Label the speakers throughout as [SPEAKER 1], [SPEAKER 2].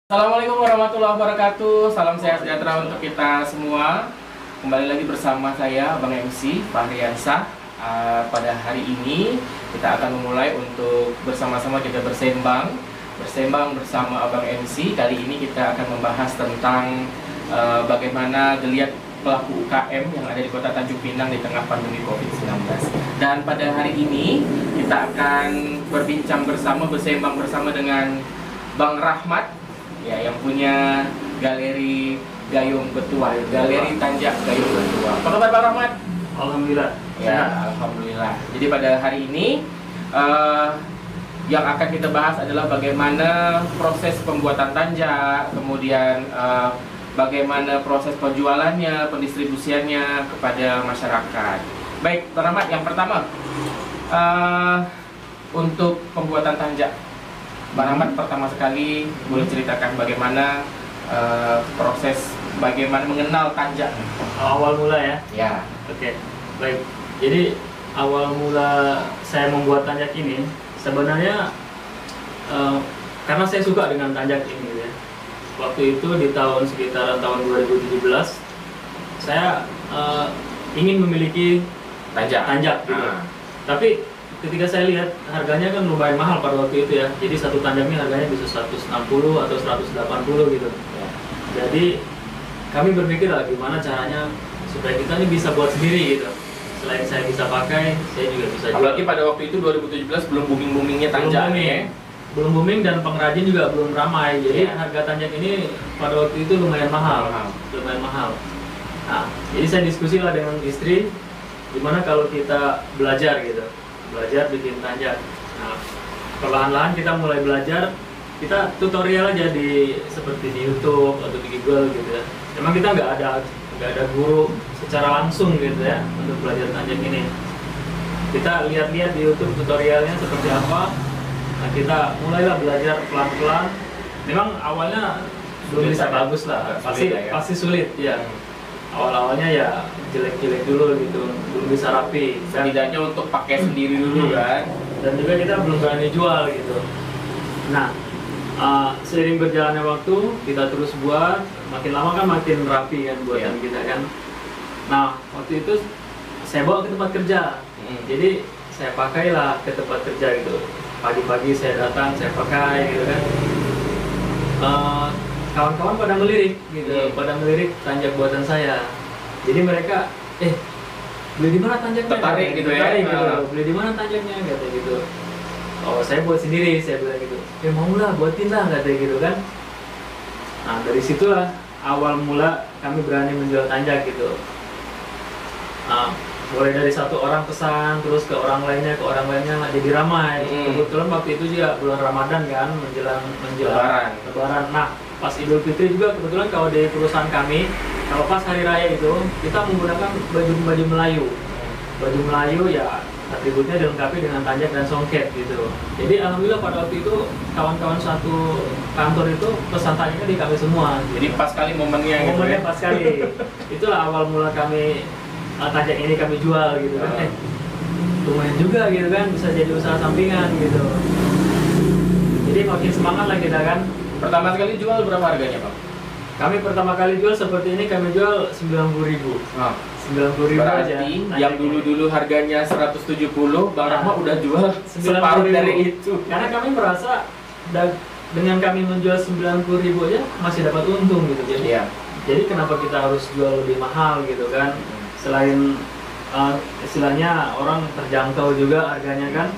[SPEAKER 1] Assalamualaikum warahmatullahi wabarakatuh. Salam sehat sejahtera untuk kita semua. Kembali lagi bersama saya Bang MC Fahriansah. Pada hari ini kita akan memulai untuk bersama-sama kita bersembang bersama Abang MC. Kali ini kita akan membahas tentang bagaimana geliat pelaku UKM yang ada di Kota Tanjung Pinang di tengah pandemi COVID-19. Dan pada hari ini kita akan bersembang bersama dengan Bang Rahmat, ya, yang punya galeri Gayung Betua, galeri Tanjak Gayung Betua. Apa kabar Bang Rahmat?
[SPEAKER 2] Alhamdulillah.
[SPEAKER 1] Ya, alhamdulillah. Jadi pada hari ini yang akan kita bahas adalah bagaimana proses pembuatan tanjak, kemudian bagaimana proses penjualannya, pendistribusiannya kepada masyarakat. Baik, Bang Rahmat, yang pertama untuk pembuatan tanjak. Bang Rahmat, pertama sekali boleh ceritakan bagaimana proses bagaimana mengenal tanjak?
[SPEAKER 2] Awal mula ya?
[SPEAKER 1] Ya.
[SPEAKER 2] Oke, baik. Jadi awal mula saya membuat tanjak ini sebenarnya karena saya suka dengan tanjak ini ya. Waktu itu di sekitaran tahun 2017 saya ingin memiliki tanjak gitu. Tapi ketika saya lihat harganya kan lumayan mahal pada waktu itu ya. Jadi satu tanjaknya harganya bisa 160 atau 180 gitu.
[SPEAKER 1] Ya.
[SPEAKER 2] Jadi kami berpikir lah gimana caranya supaya kita ini bisa buat sendiri gitu. Selain saya bisa pakai, saya juga bisa jual.
[SPEAKER 1] Apalagi pada waktu itu 2017 belum booming-boomingnya tanjak.
[SPEAKER 2] Belum booming dan pengrajin juga belum ramai. Jadi harga tanjak ini pada waktu itu lumayan mahal. Lumayan mahal. Nah, jadi saya diskusi lah dengan istri, gimana kalau kita belajar gitu. Belajar bikin tanjak. Nah, perlahan-lahan kita mulai belajar. Kita tutorial aja seperti di YouTube atau di Google gitu ya. Memang kita nggak ada guru secara langsung gitu ya untuk belajar tanjak ini. Kita lihat-lihat di YouTube tutorialnya seperti apa. Nah, kita mulailah belajar pelan-pelan. Memang awalnya belum bisa bagus lah. Pasti sulit ya. Awal-awalnya ya jelek-jelek dulu gitu, belum bisa rapi.
[SPEAKER 1] Setidaknya untuk pakai sendiri dulu kan.
[SPEAKER 2] Dan juga kita belum berani jual gitu. Nah, seiring berjalannya waktu, kita terus buat, makin lama kan makin rapi kan buatan kita kan. Nah, waktu itu saya bawa ke tempat kerja. Jadi saya pakailah ke tempat kerja gitu. Pagi-pagi saya datang, saya pakai gitu kan. Kawan-kawan pada melirik gitu, pada melirik tanjak buatan saya. Jadi mereka, beli di mana tanjaknya?
[SPEAKER 1] Tertarik gitu ya?
[SPEAKER 2] Beli di mana tanjaknya? Kata gitu. Oh, saya buat sendiri, saya bilang gitu. Maulah, buatin lah, kata gitu kan. Nah, dari situlah awal mula kami berani menjual tanjak gitu. Mulai dari satu orang pesan, terus ke orang lainnya, jadi ramai. Kebetulan waktu itu juga bulan Ramadan kan, menjelang Lebaran. Nah, pas Idul Fitri juga kebetulan kalau di perusahaan kami, kalau pas hari raya itu kita menggunakan baju Melayu. Baju Melayu ya atributnya dilengkapi dengan tanjak dan songket gitu. Jadi alhamdulillah pada waktu itu kawan-kawan satu kantor itu pesan tanjaknya di kami semua.
[SPEAKER 1] Jadi pas kali momennya gitu.
[SPEAKER 2] Momennya pas kali. Itulah awal mula kami tanjak ini kami jual gitu kan. Lumayan juga gitu kan, bisa jadi usaha sampingan gitu. Jadi makin semangat lah kita kan.
[SPEAKER 1] Pertama sekali jual berapa harganya, Bang?
[SPEAKER 2] Kami pertama kali jual seperti ini, kami jual 90.000. 90.000
[SPEAKER 1] berarti
[SPEAKER 2] aja.
[SPEAKER 1] Yang dulu harganya 170, Bang Rahmat udah jual separuh dari itu.
[SPEAKER 2] Karena kami merasa dengan kami menjual 90.000 aja masih dapat untung gitu. Jadi kenapa kita harus jual lebih mahal gitu kan? Selain istilahnya orang terjangkau juga harganya kan.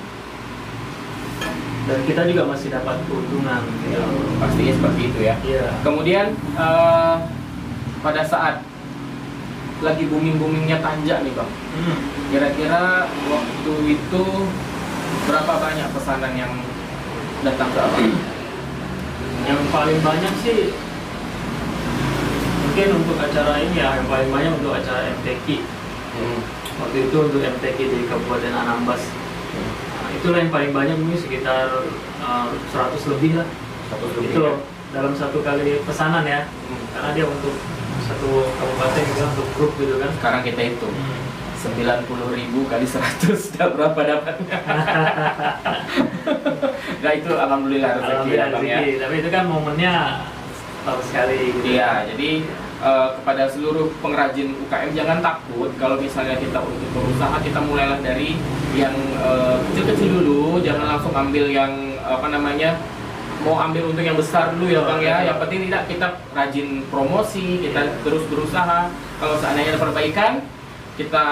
[SPEAKER 2] Dan kita juga masih dapat keuntungan gitu.
[SPEAKER 1] Pastinya seperti itu ya. Kemudian pada saat lagi boomingnya tanjak nih, Bang, kira-kira waktu itu berapa banyak pesanan yang datang ke Abang?
[SPEAKER 2] Yang paling banyak sih mungkin untuk acara ini ya, yang paling banyak untuk acara MTQ. Waktu itu untuk MTQ di Kabupaten Anambas. Itulah yang paling banyak, mungkin sekitar 100 lebih lah.
[SPEAKER 1] 100 lebih
[SPEAKER 2] itu
[SPEAKER 1] ya?
[SPEAKER 2] Dalam satu kali pesanan ya. Karena dia untuk satu kabupaten juga, untuk grup gitu kan.
[SPEAKER 1] Sekarang kita hitung 90.000 kali 100 berapa dapatnya?
[SPEAKER 2] Nah itu alhamdulillah rezeki ya Bang ya.
[SPEAKER 1] Tapi itu kan momennya
[SPEAKER 2] gampang sekali gitu.
[SPEAKER 1] Iya, jadi kepada seluruh pengrajin UKM jangan takut kalau misalnya kita untuk berusaha, kita mulailah dari yang kecil-kecil dulu, jangan langsung ambil yang mau ambil untuk yang besar dulu ya Bang ya. Yang penting tidak, kita rajin promosi, kita terus berusaha. Kalau seandainya ada perbaikan, kita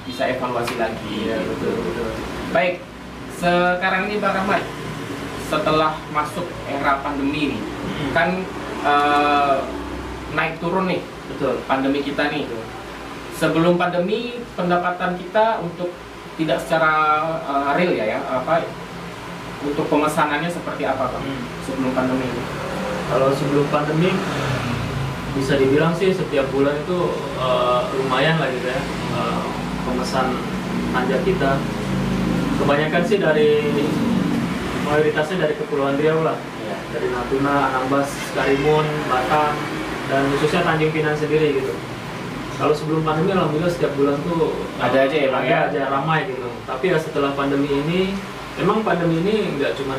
[SPEAKER 1] bisa evaluasi lagi.
[SPEAKER 2] Iya, betul.
[SPEAKER 1] Baik, sekarang ini Bang Rahmat, setelah masuk era pandemi ini, kan naik turun nih,
[SPEAKER 2] Betul.
[SPEAKER 1] pandemi kita nih. Sebelum pandemi, pendapatan kita untuk tidak secara real untuk pemesanannya seperti apa Bang? Sebelum pandemi ini?
[SPEAKER 2] Kalau sebelum pandemi bisa dibilang sih setiap bulan itu lumayan lah gitu ya, pemesan tanja kita. Kebanyakan sih mayoritasnya dari Kepulauan Riau lah, dari Natuna, Anambas, Karimun, Batam, dan khususnya Tanjung Pinang sendiri gitu. Kalau sebelum pandemi alhamdulillah setiap bulan tuh
[SPEAKER 1] ada aja ya Bang ya?
[SPEAKER 2] Ada ramai gitu. Tapi ya setelah pandemi ini, memang pandemi ini nggak cuma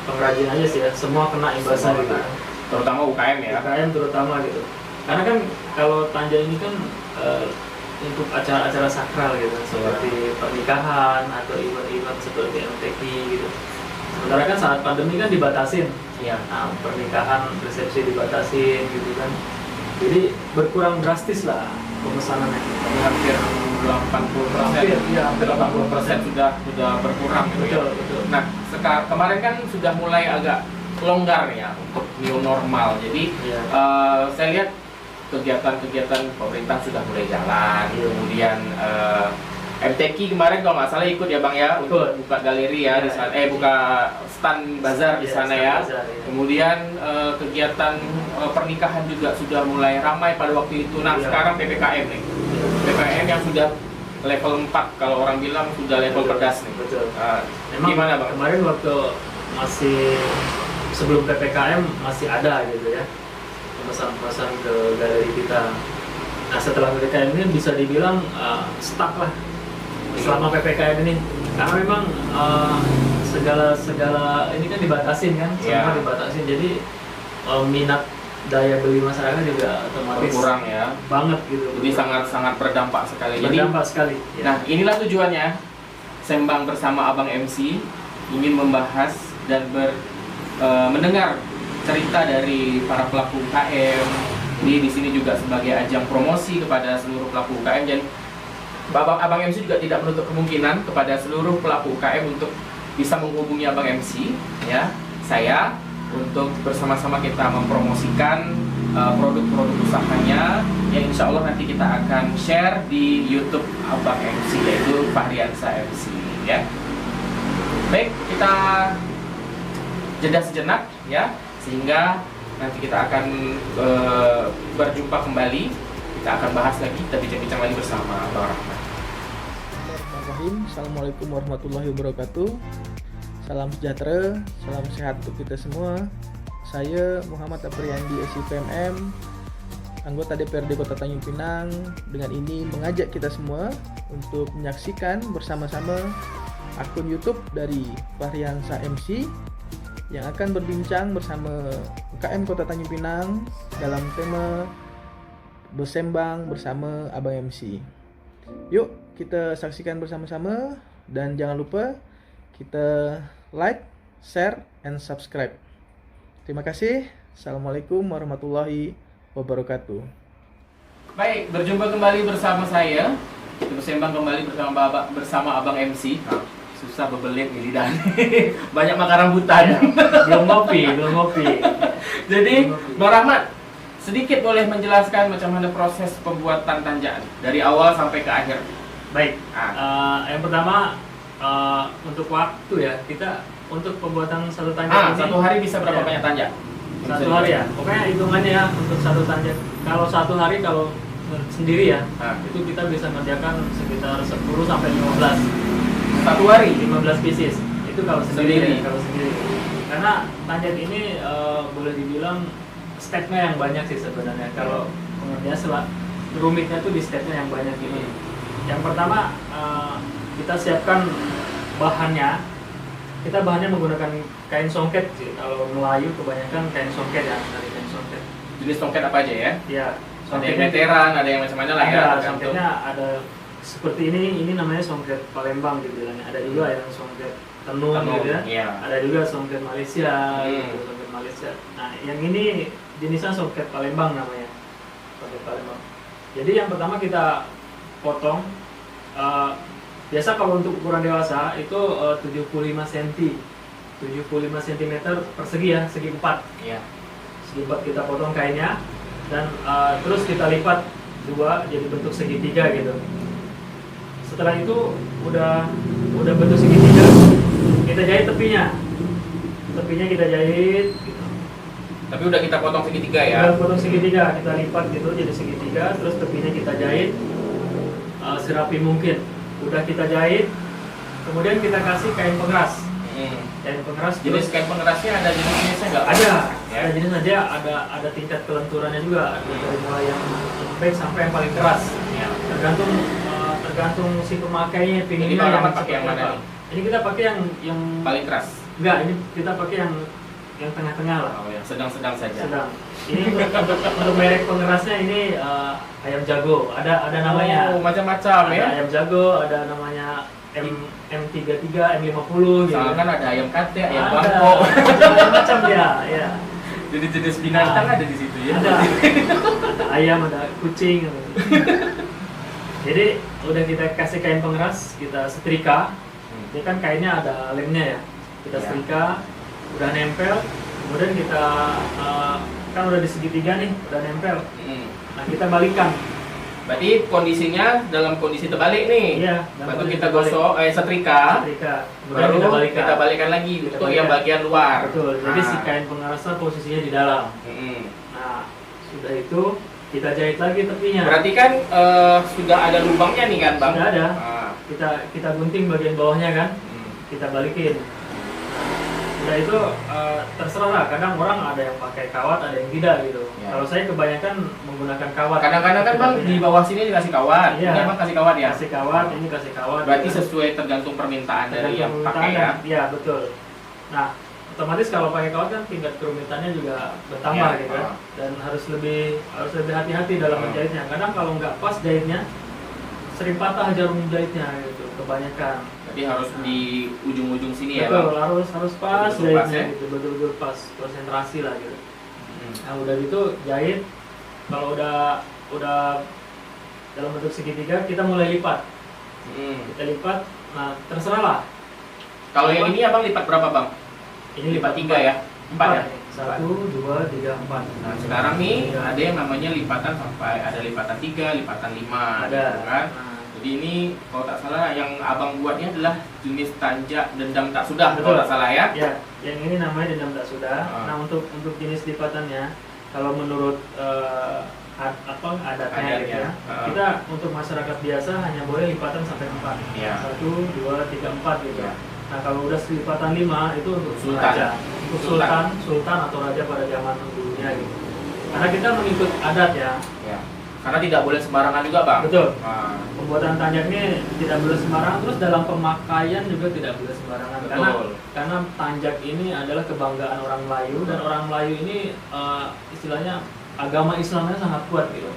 [SPEAKER 2] pengrajin aja sih ya, semua kena imbasnya gitu.
[SPEAKER 1] Terutama UKM ya?
[SPEAKER 2] UKM terutama gitu. Karena kan kalau tanja ini kan untuk acara-acara sakral gitu, seperti pernikahan atau event-event seperti MTQ gitu. Sementara kan saat pandemi kan dibatasin.
[SPEAKER 1] Iya.
[SPEAKER 2] Nah, pernikahan, resepsi dibatasin gitu kan. Jadi berkurang drastis lah pemesanannya.
[SPEAKER 1] Hampir 80%.
[SPEAKER 2] Hampir
[SPEAKER 1] 80% sudah berkurang gitu ya.
[SPEAKER 2] Betul.
[SPEAKER 1] Nah, kemarin kan sudah mulai agak longgar ya untuk new normal. Jadi saya lihat kegiatan-kegiatan pemerintah sudah mulai jalan. Kemudian MTQ kemarin kalau nggak salah ikut ya Bang ya, untuk buka galeri ya di sana, buka stand bazar di sana ya. Kemudian kegiatan pernikahan juga sudah mulai ramai pada waktu itu. Nah sekarang PPKM nih, PPKM yang sudah level 4 kalau orang bilang sudah level pedas nih.
[SPEAKER 2] Betul.
[SPEAKER 1] Memang gimana Bang?
[SPEAKER 2] Kemarin waktu masih sebelum PPKM masih ada gitu ya pemesan-pemesan ke galeri kita. Nah setelah PPKM ini bisa dibilang stuck lah selama PPKM ini, karena memang segala ini kan dibatasin kan, semua dibatasin, jadi minat daya beli masyarakat juga otomatis
[SPEAKER 1] berkurang ya
[SPEAKER 2] banget gitu.
[SPEAKER 1] Jadi sangat berdampak sekali.
[SPEAKER 2] Berdampak sekali. Ya.
[SPEAKER 1] Nah inilah tujuannya Sembang bersama Abang MC, ingin membahas dan mendengar cerita dari para pelaku UKM. Di sini juga sebagai ajang promosi kepada seluruh pelaku UKM, dan Abang MC juga tidak menutup kemungkinan kepada seluruh pelaku UKM untuk bisa menghubungi Abang MC ya, saya, untuk bersama-sama kita mempromosikan produk-produk usahanya yang insya Allah nanti kita akan share di YouTube Abang MC, yaitu Fahriansa MC ya. Baik, kita jeda sejenak ya, sehingga nanti kita akan berjumpa kembali. Kita akan bahas lagi, kita bincang-bincang lagi bersama Bang Rahmat.
[SPEAKER 3] Assalamualaikum warahmatullahi wabarakatuh. Salam sejahtera, salam sehat untuk kita semua. Saya Muhammad Apriyandi SIPMM, anggota DPRD Kota Tanjung Pinang. Dengan ini mengajak kita semua untuk menyaksikan bersama-sama akun YouTube dari Fahriansa MC yang akan berbincang bersama UKM Kota Tanjung Pinang dalam tema Bersembang bersama Abang MC. Yuk kita saksikan bersama-sama, dan jangan lupa kita like, share, and subscribe. Terima kasih. Assalamualaikum warahmatullahi wabarakatuh.
[SPEAKER 1] Baik, berjumpa kembali bersama saya. Kita bersembang kembali bersama Abang MC. Susah bebelit nih lidah. Banyak makan rambutan.
[SPEAKER 2] belum ngopi.
[SPEAKER 1] Jadi Bang Rahmat, sedikit boleh menjelaskan macam mana proses pembuatan tanjaan dari awal sampai ke akhir.
[SPEAKER 2] Baik. Yang pertama untuk waktu ya, kita untuk pembuatan satu tanja ini,
[SPEAKER 1] satu hari bisa berapa banyak tanja?
[SPEAKER 2] Satu hari ya. Pokoknya hitungannya ya untuk satu tanja. Kalau satu hari kalau sendiri ya, itu kita bisa mengerjakan sekitar 10 sampai 15.
[SPEAKER 1] Satu hari
[SPEAKER 2] 15 pieces. Itu kalau sendiri.
[SPEAKER 1] Sendiri.
[SPEAKER 2] Kalau sendiri. Karena tanjat ini boleh dibilang stepnya yang banyak sih sebenarnya. Kalau pengerjaan rumitnya tuh di stepnya yang banyak ini. Yang pertama kita siapkan bahannya. Kita bahannya menggunakan kain songket sih. Kalau Melayu kebanyakan kain songket ya, dari kain songket.
[SPEAKER 1] jenis songket apa aja ya?
[SPEAKER 2] Iya.
[SPEAKER 1] Ada yang veteran, ada yang macam-macam lah ya.
[SPEAKER 2] Ada
[SPEAKER 1] tergantung.
[SPEAKER 2] songketnya ada seperti ini namanya songket Palembang gitu kan. Ada juga yang songket tenun gitu ya.
[SPEAKER 1] Iya.
[SPEAKER 2] Ada juga songket Malaysia,
[SPEAKER 1] Hmm.
[SPEAKER 2] gitu, songket Malaysia. Nah, yang ini jenisnya songket Palembang namanya. Songket Palembang. Jadi yang pertama kita potong. Biasa kalau untuk ukuran dewasa itu 75 cm. 75 cm persegi ya, segi 4.
[SPEAKER 1] Iya.
[SPEAKER 2] Segi 4 kita potong kainnya dan terus kita lipat dua jadi bentuk segitiga gitu. Setelah itu udah bentuk segitiga, kita jahit tepinya. Tepinya kita jahit gitu.
[SPEAKER 1] Tapi udah kita potong segitiga ya.
[SPEAKER 2] Udah potong segitiga, kita lipat gitu jadi segitiga, terus tepinya kita jahit serapi mungkin. Udah kita jahit, kemudian kita kasih kain pengeras. Kain pengeras.
[SPEAKER 1] Jenis kain pengerasnya ada jenis-jenisnya nggak?
[SPEAKER 2] Ada,
[SPEAKER 1] Ya.
[SPEAKER 2] ada jenis aja, ada tingkat kelenturannya juga, ada dari mulai yang lembek sampai yang paling keras.
[SPEAKER 1] Ya.
[SPEAKER 2] Tergantung si pemakainya
[SPEAKER 1] Ini
[SPEAKER 2] pinginnya
[SPEAKER 1] Bang Rahmat pakai
[SPEAKER 2] seperti
[SPEAKER 1] yang mana
[SPEAKER 2] apa.
[SPEAKER 1] nih?
[SPEAKER 2] Ini kita pakai yang
[SPEAKER 1] Paling keras.
[SPEAKER 2] enggak, ini kita pakai yang tengah-tengah lah.
[SPEAKER 1] Oh, yang sedang-sedang saja.
[SPEAKER 2] Sedang. Ini untuk merek pengerasnya ini ayam jago. Ada namanya.
[SPEAKER 1] Oh, macam-macam
[SPEAKER 2] Ada
[SPEAKER 1] ya.
[SPEAKER 2] ayam jago, ada namanya M33, M50 gitu.
[SPEAKER 1] Soalnya kan ada ayam kate, ayam
[SPEAKER 2] Ada,
[SPEAKER 1] bangkok.
[SPEAKER 2] macam-macam dia, ya.
[SPEAKER 1] Jadi jenis binatang ada di situ ya.
[SPEAKER 2] Ada ayam, ada kucing. Jadi udah kita kasih kain pengeras, kita setrika. Ini kan kainnya ada lemnya ya. Kita
[SPEAKER 1] Ya.
[SPEAKER 2] setrika, udah nempel. Kemudian kita kan udah di segitiga nih, udah nempel. Nah kita balikan.
[SPEAKER 1] Berarti kondisinya dalam kondisi terbalik nih.
[SPEAKER 2] Iya.
[SPEAKER 1] Lalu kita gosok, setrika.
[SPEAKER 2] Setrika. Kemudian
[SPEAKER 1] Baru
[SPEAKER 2] kita balikan.
[SPEAKER 1] kita balikan lagi
[SPEAKER 2] Kita
[SPEAKER 1] untuk
[SPEAKER 2] balikan.
[SPEAKER 1] yang bagian luar.
[SPEAKER 2] Betul. Jadi
[SPEAKER 1] Nah.
[SPEAKER 2] si kain pengerasnya posisinya di dalam. Nah sudah itu kita jahit lagi tepinya.
[SPEAKER 1] Berarti kan sudah ada lubangnya nih kan, Bang?
[SPEAKER 2] Sudah ada.
[SPEAKER 1] Ah.
[SPEAKER 2] Kita gunting bagian bawahnya kan.
[SPEAKER 1] Hmm.
[SPEAKER 2] Kita balikin. Udah itu terserah lah. Kadang orang ada yang pakai kawat, ada yang tidak gitu.
[SPEAKER 1] Ya.
[SPEAKER 2] Kalau saya kebanyakan menggunakan kawat.
[SPEAKER 1] Kadang-kadang kan Bang di bawah sini dikasih kawat.
[SPEAKER 2] Iya.
[SPEAKER 1] Ini Bang kasih kawat ya?
[SPEAKER 2] Kasih kawat, ini kasih kawat.
[SPEAKER 1] Berarti
[SPEAKER 2] gitu.
[SPEAKER 1] sesuai tergantung permintaan dari yang
[SPEAKER 2] Tergantung
[SPEAKER 1] pakai ya.
[SPEAKER 2] permintaan. Iya betul. Nah otomatis kalau pakai kawat kan tingkat kerumitannya juga bertambah
[SPEAKER 1] Iya.
[SPEAKER 2] gitu ya. Dan harus lebih hati-hati dalam menjahitnya. Kadang kalau nggak pas jahitnya sering patah jarum jahitnya gitu kebanyakan.
[SPEAKER 1] Jadi harus di ujung-ujung sini ya,
[SPEAKER 2] Betul,
[SPEAKER 1] Bang?
[SPEAKER 2] harus pas
[SPEAKER 1] Betul-betul pas,
[SPEAKER 2] jahitnya
[SPEAKER 1] ya?
[SPEAKER 2] gitu, betul-betul pas konsentrasi lah gitu.
[SPEAKER 1] Hmm.
[SPEAKER 2] Nah udah gitu jahit, kalau udah dalam bentuk segitiga kita mulai lipat.
[SPEAKER 1] Hmm.
[SPEAKER 2] Kita lipat, nah terserah lah.
[SPEAKER 1] Kalau yang ini Abang lipat berapa, Bang?
[SPEAKER 2] Ini
[SPEAKER 1] Lipat 3 ya? 4 ya?
[SPEAKER 2] 1, 2, 3, 4.
[SPEAKER 1] Nah, sekarang nih
[SPEAKER 2] Iya.
[SPEAKER 1] ada yang namanya lipatan sampai ada lipatan 3, lipatan 5
[SPEAKER 2] Ada
[SPEAKER 1] gitu kan.
[SPEAKER 2] Nah,
[SPEAKER 1] Jadi ini kalau tak salah yang Abang buatnya adalah jenis tanjak dendam tak sudah
[SPEAKER 2] Betul.
[SPEAKER 1] kalau tak salah ya.
[SPEAKER 2] ya, yang ini namanya dendam tak sudah.
[SPEAKER 1] Ah.
[SPEAKER 2] Nah untuk jenis lipatannya, kalau menurut adatnya gitu
[SPEAKER 1] Adatnya.
[SPEAKER 2] ya,
[SPEAKER 1] Ah.
[SPEAKER 2] kita untuk masyarakat biasa hanya boleh lipatan sampai 4.
[SPEAKER 1] Iya.
[SPEAKER 2] 1, 2, 3, 4 gitu.
[SPEAKER 1] Iya.
[SPEAKER 2] Nah kalau udah lipatan 5 itu untuk
[SPEAKER 1] Sultan.
[SPEAKER 2] raja, untuk
[SPEAKER 1] Sultan.
[SPEAKER 2] sultan atau raja pada zaman dulunya gitu. Karena kita mengikut adat ya.
[SPEAKER 1] Ya. Karena tidak boleh sembarangan juga, Bang.
[SPEAKER 2] Betul.
[SPEAKER 1] Nah,
[SPEAKER 2] Pembuatan tanjak ini tidak boleh sembarangan, terus dalam pemakaian juga tidak boleh sembarangan.
[SPEAKER 1] Betul.
[SPEAKER 2] Karena tanjak ini adalah kebanggaan orang Melayu dan orang Melayu ini istilahnya agama Islamnya sangat kuat gitu.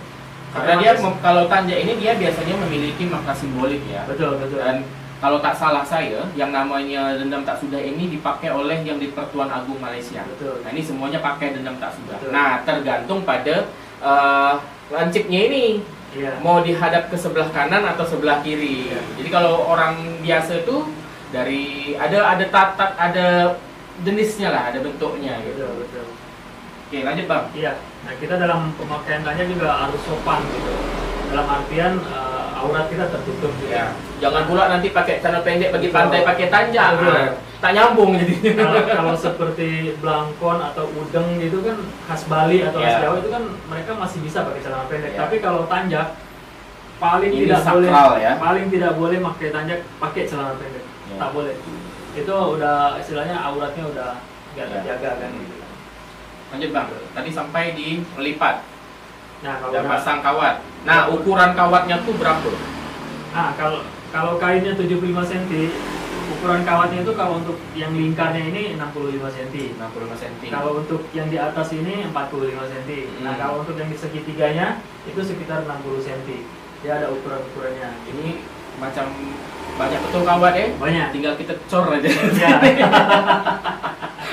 [SPEAKER 1] karena dia kalau tanjak ini dia biasanya memiliki makna simbolik ya.
[SPEAKER 2] betul.
[SPEAKER 1] Dan kalau tak salah saya, yang namanya dendam tak sudah ini dipakai oleh yang di Pertuan Agung Malaysia.
[SPEAKER 2] Betul.
[SPEAKER 1] Nah ini semuanya pakai dendam tak sudah.
[SPEAKER 2] Betul.
[SPEAKER 1] Nah tergantung pada lancipnya ini
[SPEAKER 2] Iya.
[SPEAKER 1] mau dihadap ke sebelah kanan atau sebelah kiri.
[SPEAKER 2] Iya.
[SPEAKER 1] Jadi kalau orang biasa tuh dari ada tatak, ada jenisnya lah, ada bentuknya gitu.
[SPEAKER 2] Betul.
[SPEAKER 1] Oke lanjut Bang.
[SPEAKER 2] Iya. Nah kita dalam pemakaian tanjak juga harus sopan gitu. Dalam artian aurat kita tertutup gitu.
[SPEAKER 1] Ya. Jangan pula nanti pakai celana pendek pergi
[SPEAKER 2] Betul.
[SPEAKER 1] pantai pakai tanjak.
[SPEAKER 2] Betul.
[SPEAKER 1] Ah, tak nyambung jadinya.
[SPEAKER 2] Kalau seperti blangkon atau udeng gitu kan khas Bali atau khas
[SPEAKER 1] Ya.
[SPEAKER 2] Jawa itu kan mereka masih bisa pakai celana pendek.
[SPEAKER 1] Ya.
[SPEAKER 2] Tapi kalau tanjak paling
[SPEAKER 1] Ini
[SPEAKER 2] tidak boleh
[SPEAKER 1] sakral ya.
[SPEAKER 2] paling tidak boleh pakai tanjak pakai celana pendek.
[SPEAKER 1] Ya.
[SPEAKER 2] Tak boleh. Itu udah istilahnya auratnya udah nggak
[SPEAKER 1] Ya.
[SPEAKER 2] terjaga kan gitu.
[SPEAKER 1] Lanjut Bang. Tadi sampai di melipat
[SPEAKER 2] Nah kalau
[SPEAKER 1] dan
[SPEAKER 2] udah-
[SPEAKER 1] pasang kawat. Nah ukuran kawatnya tuh berapa?
[SPEAKER 2] kalau kainnya 75 cm ukuran kawatnya itu kalau untuk yang lingkarnya ini 65 cm.
[SPEAKER 1] 65 cm.
[SPEAKER 2] Kalau untuk yang di atas ini 45 cm. Nah, kalau untuk yang di segitiganya itu sekitar 60 cm. Dia ada ukuran-ukurannya.
[SPEAKER 1] Ini macam banyak betul kawat ya.
[SPEAKER 2] Banyak.
[SPEAKER 1] Tinggal kita cor aja.
[SPEAKER 2] Iya.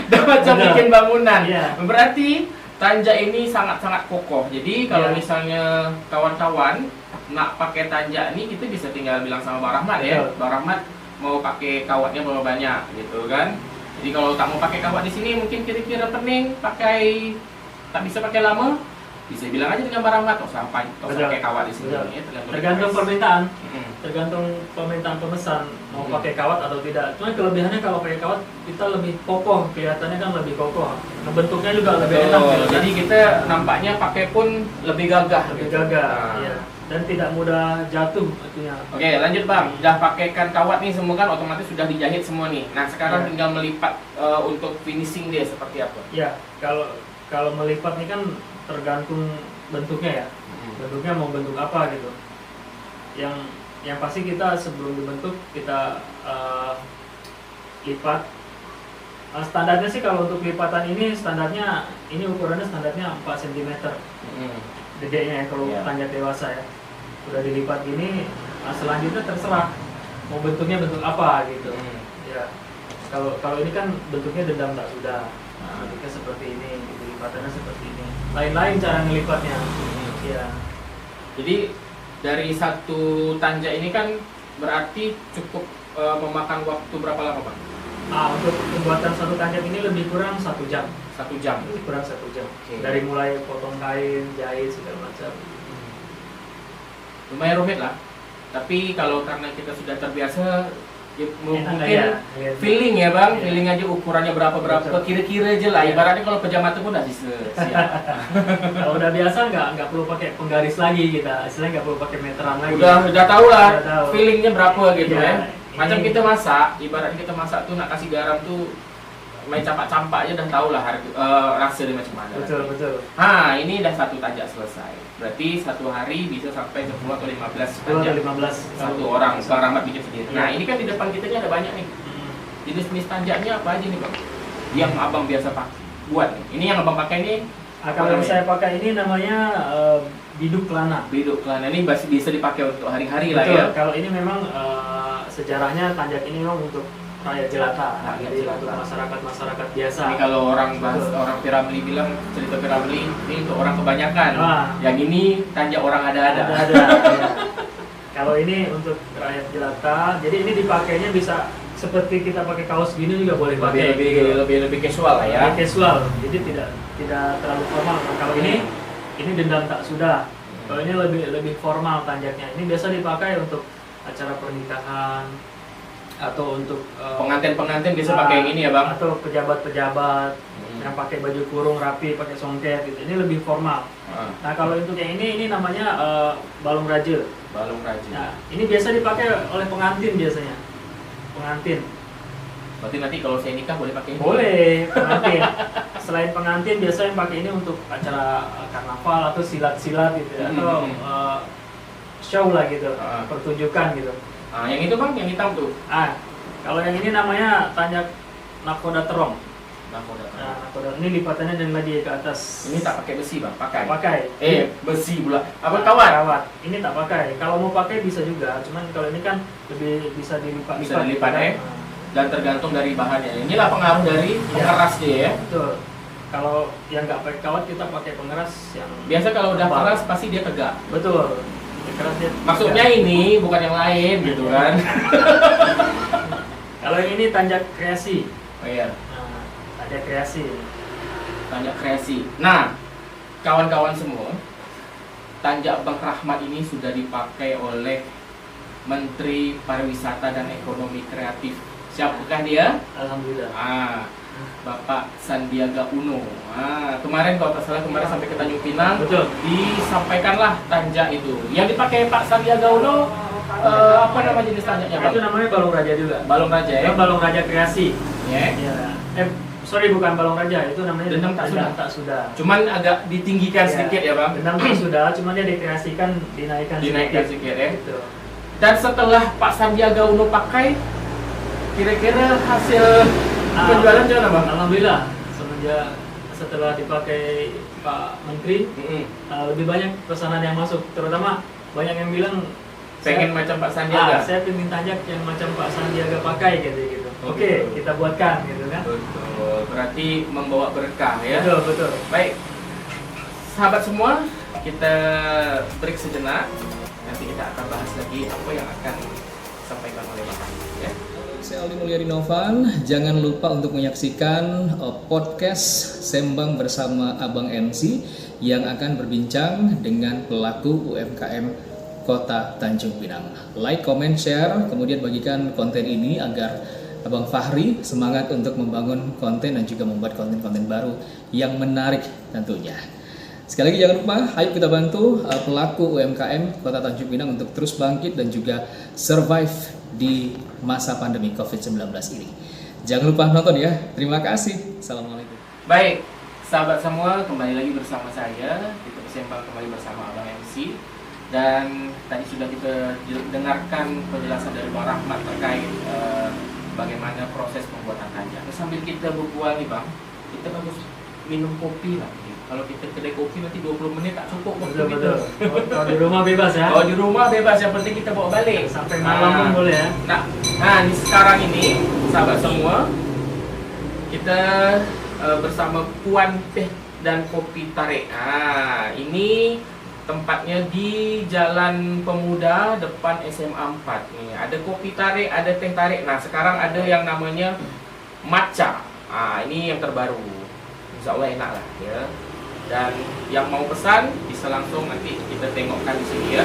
[SPEAKER 1] Udah macam
[SPEAKER 2] Betul.
[SPEAKER 1] bikin bangunan.
[SPEAKER 2] Iya.
[SPEAKER 1] Berarti tanja ini sangat-sangat kokoh. Jadi kalau
[SPEAKER 2] Iya.
[SPEAKER 1] misalnya kawan-kawan nak pakai tanja ini, kita bisa tinggal bilang sama Bang Rahmat ya.
[SPEAKER 2] Betul.
[SPEAKER 1] Bang Rahmat mau pakai kawatnya berapa banyak gitu kan. Jadi kalau tak mau pakai kawat di sini, mungkin kira-kira pening, tak bisa pakai lama, bisa bilang aja dengan Bang Rahmat, sampai
[SPEAKER 2] Betul.
[SPEAKER 1] pakai kawat di sini.
[SPEAKER 2] Betul.
[SPEAKER 1] Ya,
[SPEAKER 2] Tergantung permintaan.
[SPEAKER 1] Mm-mm.
[SPEAKER 2] Tergantung permintaan pemesan mau
[SPEAKER 1] Hmm.
[SPEAKER 2] pakai kawat atau tidak. Cuma kelebihannya kalau pakai kawat kita lebih kokoh, kelihatannya kan lebih kokoh. Nah, bentuknya juga lebih enak.
[SPEAKER 1] Betul.
[SPEAKER 2] gitu kan.
[SPEAKER 1] Jadi kita nampaknya pakai pun lebih gagah.
[SPEAKER 2] lebih
[SPEAKER 1] gitu.
[SPEAKER 2] gagah,
[SPEAKER 1] Nah.
[SPEAKER 2] ya. Dan tidak mudah jatuh artinya.
[SPEAKER 1] Oke, lanjut Bang. Udah pakaikan kawat nih semua kan, otomatis sudah dijahit semua nih. Nah, sekarang
[SPEAKER 2] Ya.
[SPEAKER 1] tinggal melipat untuk finishing dia seperti apa.
[SPEAKER 2] Ya, kalau melipat ini kan tergantung bentuknya ya. Bentuknya mau bentuk apa gitu. Yang pasti kita sebelum dibentuk kita lipat. Standarnya sih kalau untuk lipatan ini standarnya ukurannya standarnya 4 cm. Gedenya ya kalau
[SPEAKER 1] Iya.
[SPEAKER 2] tanjak dewasa ya. Udah dilipat gini, selanjutnya terserah mau bentuknya bentuk apa gitu. Ya. Kalau ini kan bentuknya dendam tak sudah. Bentuknya seperti ini, gitu, lipatannya seperti ini. Lain-lain cara ngelipatnya. Ya.
[SPEAKER 1] Jadi dari satu tanja ini kan berarti cukup memakan waktu berapa lama Bang?
[SPEAKER 2] Untuk pembuatan satu tanjak ini lebih kurang 1 jam.
[SPEAKER 1] 1 jam.
[SPEAKER 2] Lebih kurang 1 jam.
[SPEAKER 1] Oke.
[SPEAKER 2] Dari mulai potong kain, jahit segala macam.
[SPEAKER 1] Lumayan rumit lah. Tapi kalau karena kita sudah terbiasa, ya,
[SPEAKER 2] Enak
[SPEAKER 1] mungkin
[SPEAKER 2] ya, lihat.
[SPEAKER 1] feeling ya Bang,
[SPEAKER 2] Iya.
[SPEAKER 1] feeling aja ukurannya berapa,
[SPEAKER 2] Betul.
[SPEAKER 1] kira-kira aja lah.
[SPEAKER 2] Iya.
[SPEAKER 1] Ibaratnya kalau pejam mata pun udah siap.
[SPEAKER 2] Kalau udah biasa nggak perlu pakai penggaris lagi kita, istilahnya nggak perlu pakai meteran lagi.
[SPEAKER 1] Udah tahu lah
[SPEAKER 2] Udah tahu.
[SPEAKER 1] feelingnya berapa gitu
[SPEAKER 2] Iya,
[SPEAKER 1] ya. Macam
[SPEAKER 2] ini-
[SPEAKER 1] kita masak, ibaratnya kita masak tuh nak kasih garam tuh main campak-campak aja udah tahu lah rasa dia macam mana.
[SPEAKER 2] Betul.
[SPEAKER 1] Nah, ini udah satu tanjak selesai. Berarti satu hari bisa sampai 10 atau 15
[SPEAKER 2] 10 atau
[SPEAKER 1] tanjak.
[SPEAKER 2] 15
[SPEAKER 1] Satu orang, Bang Rahmat bikin sendiri.
[SPEAKER 2] Iya.
[SPEAKER 1] Nah, ini kan di depan kita ini ada banyak nih. Jenis-jenis tanjaknya apa aja nih Bang? Yang abang biasa pakai buat nih. Ini yang abang pakai ini
[SPEAKER 2] Kalau yang saya pakai ini namanya biduk kelana.
[SPEAKER 1] biduk kelana. Ini masih bisa dipakai untuk hari-hari lah
[SPEAKER 2] Betul.
[SPEAKER 1] ya.
[SPEAKER 2] Kalau ini memang sejarahnya tanjak ini memang untuk rakyat jelata.
[SPEAKER 1] Rakyat
[SPEAKER 2] Jadi
[SPEAKER 1] jelata.
[SPEAKER 2] untuk masyarakat biasa.
[SPEAKER 1] Ini kalau orang bahas
[SPEAKER 2] Betul.
[SPEAKER 1] orang Piramli bilang cerita Piramli ini untuk orang kebanyakan.
[SPEAKER 2] Ah.
[SPEAKER 1] Yang ini tanjak orang ada-ada.
[SPEAKER 2] Ada. Ya. Kalau ini untuk rakyat jelata, jadi ini dipakainya bisa seperti kita pakai kaos gini juga boleh pakai.
[SPEAKER 1] Lebih casual lah ya.
[SPEAKER 2] Lebih casual, jadi tidak terlalu formal. Nah, kalau ini dendam tak sudah. Kalau ini lebih formal tanjaknya. Ini biasa dipakai untuk acara pernikahan atau untuk
[SPEAKER 1] Pengantin bisa pakai yang ini ya Bang.
[SPEAKER 2] Atau pejabat-pejabat yang pakai baju kurung rapi, pakai songket gitu. Ini lebih formal. Nah, kalau untuk yang ini namanya balung raja.
[SPEAKER 1] Balung raja.
[SPEAKER 2] Nah, ini biasa dipakai oleh pengantin biasanya. Pengantin.
[SPEAKER 1] Berarti nanti kalau saya nikah boleh pakai ini?
[SPEAKER 2] Boleh, pengantin. Selain pengantin biasanya pakai ini untuk acara karnaval atau silat-silat gitu ya, atau show lah gitu, pertunjukan gitu.
[SPEAKER 1] Nah, yang itu Bang, yang hitam tuh.
[SPEAKER 2] Kalau yang ini namanya tanjak nakoda terong.
[SPEAKER 1] Nakoda.
[SPEAKER 2] Nah, nakoda ini lipatannya dan lagi ke atas.
[SPEAKER 1] Ini tak pakai besi Bang, pakai.
[SPEAKER 2] Pakai.
[SPEAKER 1] Besi pula. Apa kawat?
[SPEAKER 2] Kawat. Ini tak pakai. Kalau mau pakai bisa juga, cuman kalau ini kan lebih bisa dilipat.
[SPEAKER 1] Bisa dilipat
[SPEAKER 2] gitu kan.
[SPEAKER 1] ya. Dan tergantung dari bahannya. Inilah pengaruh dari pengeras dia ya.
[SPEAKER 2] Betul. Kalau yang nggak pakai kawat kita pakai pengeras yang
[SPEAKER 1] Biasa kalau udah
[SPEAKER 2] tebal.
[SPEAKER 1] keras pasti dia tegak.
[SPEAKER 2] Betul. Keras dia.
[SPEAKER 1] Maksudnya ini bukan yang lain gitu kan.
[SPEAKER 2] Kalau yang ini tanjak kreasi.
[SPEAKER 1] Oh iya,
[SPEAKER 2] Nah, tanjak kreasi.
[SPEAKER 1] tanjak kreasi. Nah, kawan-kawan semua, tanjak Bang Rahmat ini sudah dipakai oleh Menteri Pariwisata dan Ekonomi Kreatif. Siapakah dia?
[SPEAKER 2] Alhamdulillah.
[SPEAKER 1] Bapak Sandiaga Uno. Kemarin kalau tak salah sampai ke Tanjung Pinang.
[SPEAKER 2] Betul.
[SPEAKER 1] Disampaikanlah tanjak itu. Yang dipakai Pak Sandiaga Uno apa nama jenis tanjaknya Bang?
[SPEAKER 2] Itu namanya balung raja juga.
[SPEAKER 1] Balung raja ya.
[SPEAKER 2] Itu balung raja kreasi.
[SPEAKER 1] Ya.
[SPEAKER 2] Ya. Sorry bukan balung raja, itu namanya
[SPEAKER 1] Dendam tak sudah.
[SPEAKER 2] tak sudah.
[SPEAKER 1] Cuman agak ditinggikan sedikit ya Bang.
[SPEAKER 2] Dendam tak sudah, cuman dia dikreasikan, dinaikkan
[SPEAKER 1] Dinaikkan sedikit ya.
[SPEAKER 2] Gitu.
[SPEAKER 1] Dan setelah Pak Sandiaga Uno pakai, Kira-kira hasil penjualan gimana Bang?
[SPEAKER 2] Alhamdulillah, setelah dipakai Pak Menteri, lebih banyak pesanan yang masuk. Terutama banyak yang bilang
[SPEAKER 1] pengen macam Pak Sandiaga.
[SPEAKER 2] Saya pengen tanya yang macam Pak Sandiaga pakai gitu. Oke, kita buatkan gitu kan.
[SPEAKER 1] Betul. Berarti membawa berkah ya.
[SPEAKER 2] Betul.
[SPEAKER 1] Baik. Sahabat semua, kita break sejenak. Nanti kita akan bahas lagi apa yang akan disampaikan oleh Bapak ya.
[SPEAKER 4] Saya Aldi Mulyadi Novan, jangan lupa untuk menyaksikan podcast Sembang bersama Abang MC yang akan berbincang dengan pelaku UMKM Kota Tanjung Pinang. Like, comment, share, kemudian bagikan konten ini agar Abang Fahri semangat untuk membangun konten dan juga membuat konten-konten baru yang menarik tentunya. Sekali lagi jangan lupa, ayo kita bantu pelaku UMKM Kota Tanjung Pinang untuk terus bangkit dan juga survive di masa pandemi COVID-19 ini. Jangan lupa nonton ya. Terima kasih. Assalamualaikum.
[SPEAKER 1] Baik, sahabat semua, kembali lagi bersama saya. Kita bersembang kembali bersama Abang MC. Dan tadi sudah kita dengarkan penjelasan dari Bang Rahmat terkait bagaimana proses pembuatan tanjak. Sambil kita berbual nih Bang, kita bagus minum kopi lah. Kalau kita kedai kopi nanti 20 menit tak cukup waktu kita.
[SPEAKER 2] Kalau di rumah bebas ya.
[SPEAKER 1] Kalau di rumah bebas, yang penting kita bawa balik.
[SPEAKER 2] Sampai malam pun boleh ya.
[SPEAKER 1] Nah, sekarang ini sahabat semua, kita bersama Puan Teh dan Kopi Tarik. Ini tempatnya di Jalan Pemuda depan SMA 4 nih. Ada kopi tarik, ada teh tarik. Nah, sekarang ada yang namanya matcha. Ini yang terbaru. Insya Allah enak lah ya. Dan yang mau pesan bisa langsung nanti kita tengokkan di sini ya.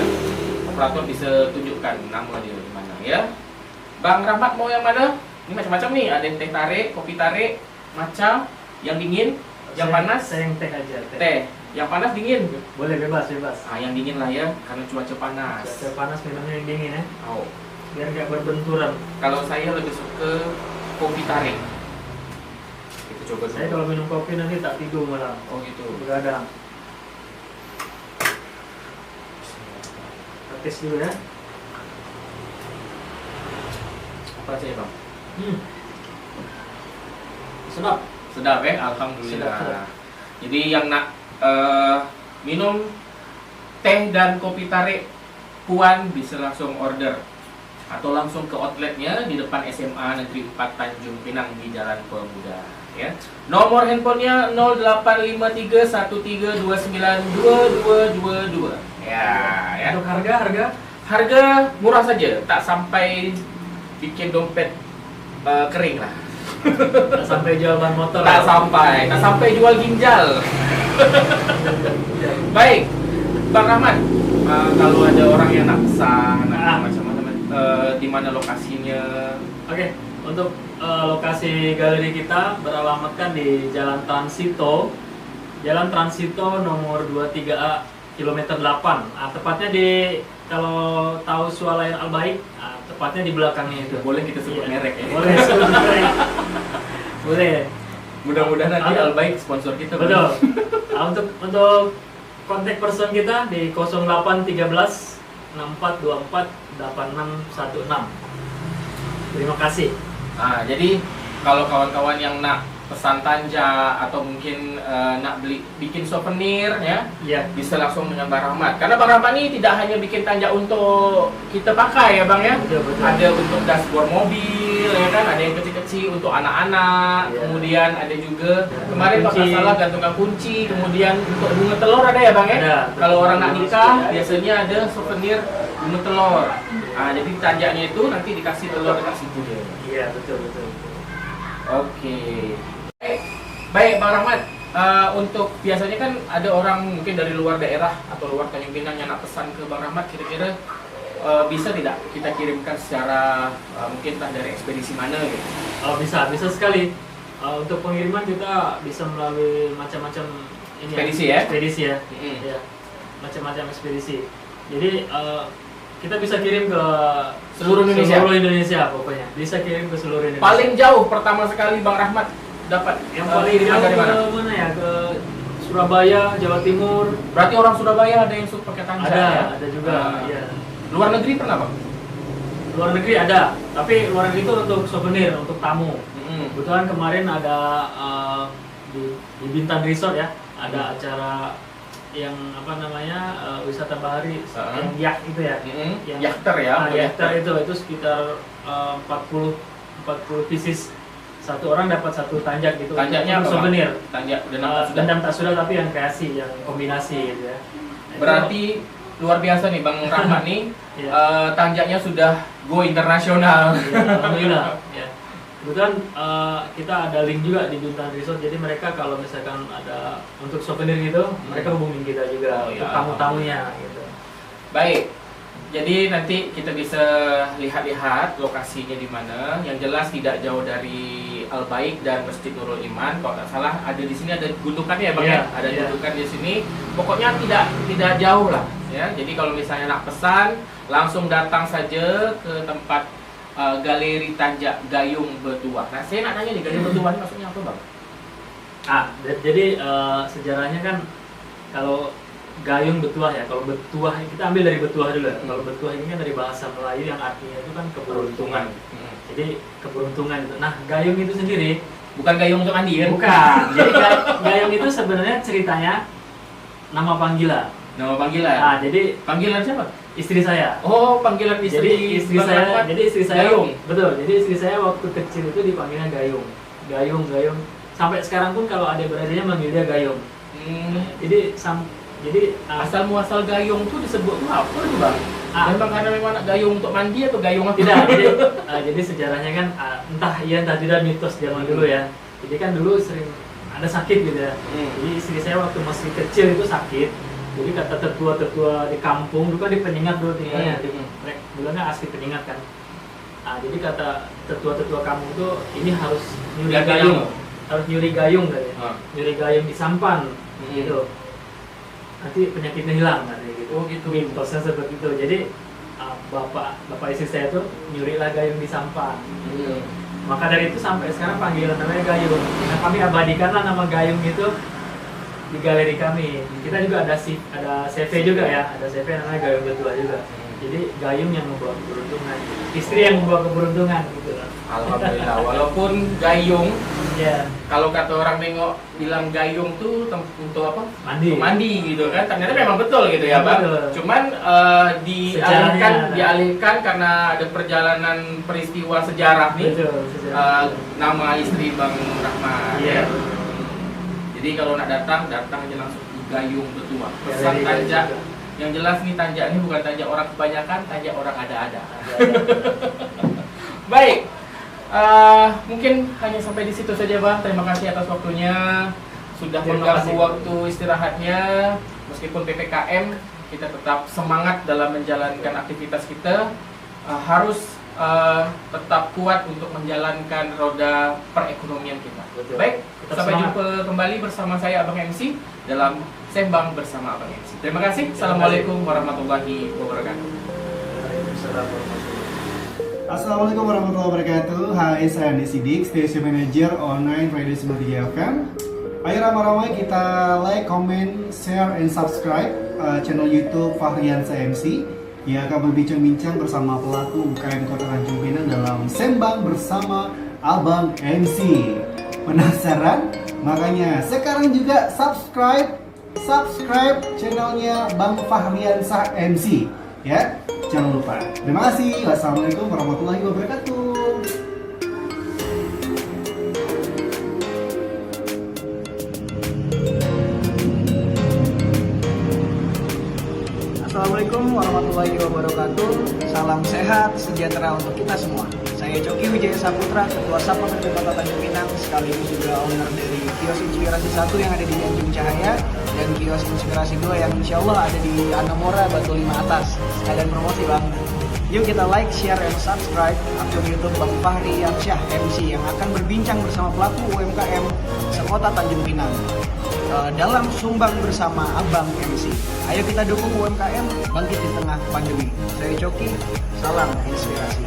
[SPEAKER 1] Operator bisa tunjukkan nama dia di mana ya. Bang Rahmat mau yang mana? Ini macam-macam nih. Ada yang teh tarik, kopi tarik, matcha, yang dingin, yang panas.
[SPEAKER 2] Saya yang teh aja.
[SPEAKER 1] Teh. Yang panas dingin?
[SPEAKER 2] Boleh bebas.
[SPEAKER 1] Yang dingin lah ya, karena cuaca panas.
[SPEAKER 2] Cuaca panas minumnya yang dingin ya. Biar nggak berbenturan.
[SPEAKER 1] Kalau saya lebih suka kopi tarik. Kita coba dulu.
[SPEAKER 2] Saya kalau minum kopi nanti tak tidur malah.
[SPEAKER 1] Oh gitu.
[SPEAKER 2] Begadang. Tes dulu ya.
[SPEAKER 1] Apa rasanya Bang?
[SPEAKER 2] Sedap
[SPEAKER 1] ya, alhamdulillah.
[SPEAKER 2] Sedap.
[SPEAKER 1] Jadi yang nak minum teh dan kopi tarik Puan bisa langsung order atau langsung ke outletnya di depan SMA Negeri 4 Tanjung Pinang di Jalan Pemuda ya. Nomor handphonenya 085313292222 ya.
[SPEAKER 2] Untuk harga
[SPEAKER 1] Murah saja, tak sampai bikin dompet kering lah.
[SPEAKER 2] tak sampai jual ban motor.
[SPEAKER 1] Tak sampai jual ginjal. Baik, Bang Rahmat, kalau ada orang yang nak pesan macam-macam, di mana lokasinya?
[SPEAKER 2] Oke, untuk lokasi galeri kita beralamatkan di Jalan Transito nomor 23A kilometer 8. Tepatnya di, kalau tahu Swalayan Al-Baik, tepatnya di belakangnya itu.
[SPEAKER 1] Boleh kita sebut merek ya?
[SPEAKER 2] Boleh sebut merek. Boleh.
[SPEAKER 1] Mudah-mudahan nanti Al-Baik sponsor kita.
[SPEAKER 2] Betul. Untuk kontak person kita di 0813 6424 8616. Terima kasih.
[SPEAKER 1] Jadi kalau kawan-kawan yang nak pesan tanja atau mungkin nak bikin souvenir ya, bisa langsung dengan Bang Rahmat. Karena Bang Rahmat ini tidak hanya bikin tanja untuk kita pakai ya Bang ya.
[SPEAKER 2] Betul.
[SPEAKER 1] Ada untuk dashboard mobil ya kan, ada yang kecil-kecil untuk anak-anak. Kemudian ada juga kemarin kalau nggak salah gantungan kunci, kemudian untuk bunga telur ada ya Bang ya. Kalau orang nak nikah biasanya ada souvenir bunga telur. Jadi tanjanya itu nanti dikasih telur dekat situ dia.
[SPEAKER 2] Iya, betul.
[SPEAKER 1] Oke. Baik Bang Rahmat, untuk biasanya kan ada orang mungkin dari luar daerah atau luar Tanjung Pinang yang nak pesan ke Bang Rahmat, kira-kira bisa tidak kita kirimkan secara mungkin entah dari ekspedisi mana gitu?
[SPEAKER 2] Bisa sekali. Untuk pengiriman kita bisa melalui macam-macam
[SPEAKER 1] ekspedisi ya?
[SPEAKER 2] Ekspedisi ya. Iya. Macam-macam ekspedisi. Jadi kita bisa kirim ke
[SPEAKER 1] seluruh
[SPEAKER 2] Indonesia pokoknya. Bisa kirim ke seluruh Indonesia.
[SPEAKER 1] Paling jauh pertama sekali Bang Rahmat dapat
[SPEAKER 2] yang paling jauh
[SPEAKER 1] dari mana?
[SPEAKER 2] Ke mana ya? Ke Surabaya, Jawa Timur.
[SPEAKER 1] Berarti orang Surabaya ada yang suka pakai tanja ya?
[SPEAKER 2] Ada juga. Iya.
[SPEAKER 1] Luar negeri pernah Bang?
[SPEAKER 2] luar negeri ada, tapi luar negeri itu untuk souvenir, untuk tamu. Kebetulan kemarin ada di Bintan Resort ya, ada acara yang apa namanya wisata bahari yang yacht itu ya, yang
[SPEAKER 1] yachter ya,
[SPEAKER 2] yachter itu sekitar 40 pieces, satu orang dapat satu tanjak gitu.
[SPEAKER 1] Tanjaknya apa,
[SPEAKER 2] souvenir,
[SPEAKER 1] tanjak
[SPEAKER 2] dendam tak sudah tapi yang kreasi, yang kombinasi gitu ya.
[SPEAKER 1] Berarti luar biasa nih Bang Rahmat nih, tanjaknya sudah go internasional.
[SPEAKER 2] Ya, alhamdulillah. Ya. Kebetulan kita ada link juga di Bintan Resort, jadi mereka kalau misalkan ada untuk souvenir gitu, mereka hubungin kita juga untuk tamu-tamunya gitu.
[SPEAKER 1] Baik, jadi nanti kita bisa lihat-lihat lokasinya di mana. Yang jelas tidak jauh dari Al-Baik dan Masjid Nurul Iman. Kalau nggak salah ada di sini, ada gundukannya ya Bang ya, ada gundukan di sini. Pokoknya tidak jauh lah ya. Jadi kalau misalnya nak pesan, langsung datang saja ke tempat Galeri Tanjak Gayung Betuah. Nah, saya nak tanya nih, Gayung Betuah ini maksudnya apa Bang?
[SPEAKER 2] Jadi sejarahnya kan kalau Gayung Betuah ya, kalau Betuah kita ambil dari Betuah dulu ya. Kalau Betuah ini kan dari bahasa Melayu yang artinya itu kan keberuntungan. Jadi keberuntungan itu. Nah, Gayung itu sendiri
[SPEAKER 1] bukan gayung untuk mandi kan?
[SPEAKER 2] Bukan. Jadi Gayung itu sebenarnya ceritanya nama panggilan.
[SPEAKER 1] Nama panggilan.
[SPEAKER 2] Nah, jadi
[SPEAKER 1] panggilan siapa?
[SPEAKER 2] Istri saya.
[SPEAKER 1] Oh, panggilan istri.
[SPEAKER 2] Jadi istri saya.
[SPEAKER 1] Gayung.
[SPEAKER 2] Betul. Jadi istri saya waktu kecil itu dipanggilnya Gayung. Gayung. Sampai sekarang pun kalau adik-beradiknya manggil dia Gayung. Jadi
[SPEAKER 1] asal muasal gayung tuh disebut tuh apa tuh Bang? Memang karena memang anak gayung untuk mandi atau gayung apa?
[SPEAKER 2] Tidak. Jadi sejarahnya kan entah tidak mitos zaman dulu ya. Jadi kan dulu sering ada sakit gitu ya. Jadi istri saya waktu masih kecil itu sakit. Jadi kata tetua di kampung, dulu kan di Penyengat dulu tinggalnya, bilangnya asli Penyengat kan. Nah, jadi kata tetua kampung tuh ini harus nyuri gayung, katanya. Nyuri gayung di sampan, gitu. Nanti penyakitnya hilang katanya gitu.
[SPEAKER 1] Oh gitu.
[SPEAKER 2] Mitosnya seperti itu. Jadi bapak istri saya tuh nyurilah gayung di sampan. Maka dari itu sampai sekarang panggilan namanya Gayung. Nah, kami abadikanlah nama Gayung itu di galeri kami. Kita juga ada CV juga ya, ada CV namanya Gayung Betuah juga. Jadi gayung yang membawa keberuntungan, istri yang membawa keberuntungan gitu.
[SPEAKER 1] Alhamdulillah. Walaupun gayung, kalau kata orang nengok bilang gayung tuh untuk apa? Mandi gitu kan. Ternyata memang betul gitu ya Bang. Cuman dialihkan karena ada perjalanan peristiwa sejarah nih. Nama istri Bang Rahmat. Jadi kalau nak datang aja langsung ke Gayung Betuah. Pesan tanjak. Yang jelas nih tanjak ini bukan tanjak orang kebanyakan, tanjak orang ada-ada. Baik. Mungkin hanya sampai di situ saja Bang. Terima kasih atas waktunya. Sudah mengganggu waktu istirahatnya. Meskipun PPKM, kita tetap semangat dalam menjalankan aktivitas kita. Harus tetap kuat untuk menjalankan roda perekonomian kita. Baik, sampai jumpa kembali bersama saya Abang MC dalam Sembang bersama Abang MC. Terima kasih. Assalamualaikum warahmatullahi wabarakatuh.
[SPEAKER 5] Assalamualaikum warahmatullahi wabarakatuh. Hai, saya Andi Sidik, Station Manager Online Radio 93 FM. Ayo ramai-ramai kita like, comment, share, and subscribe channel YouTube Fahriansa MC yang akan berbincang-bincang bersama pelaku UKM Kota Tanjung Pinang dalam Sembang bersama Abang MC. Penasaran? Makanya sekarang juga subscribe channelnya Bang Fahriansa MC ya. Jangan lupa. Terima kasih. Wassalamualaikum warahmatullahi wabarakatuh.
[SPEAKER 6] Assalamualaikum warahmatullahi wabarakatuh. Salam sehat, sejahtera untuk kita semua. Saya Coki Wijaya Saputra, Ketua Sapang Kerja Kota Tanjung Pinang, sekaligus juga owner dari kios Inspirasi 1 yang ada di Tanjung Cahaya dan kios Inspirasi 2 yang insya Allah ada di Anamora Batu 5 atas. Sekalian promosi Bang. Yuk kita like, share, dan subscribe akun YouTube Bang Fahriansyah MC yang akan berbincang bersama pelaku UMKM sekota Tanjung Pinang dalam Sumbang bersama Abang MC. Ayo kita dukung UMKM bangkit di tengah pandemi. Saya Coki, salam inspirasi.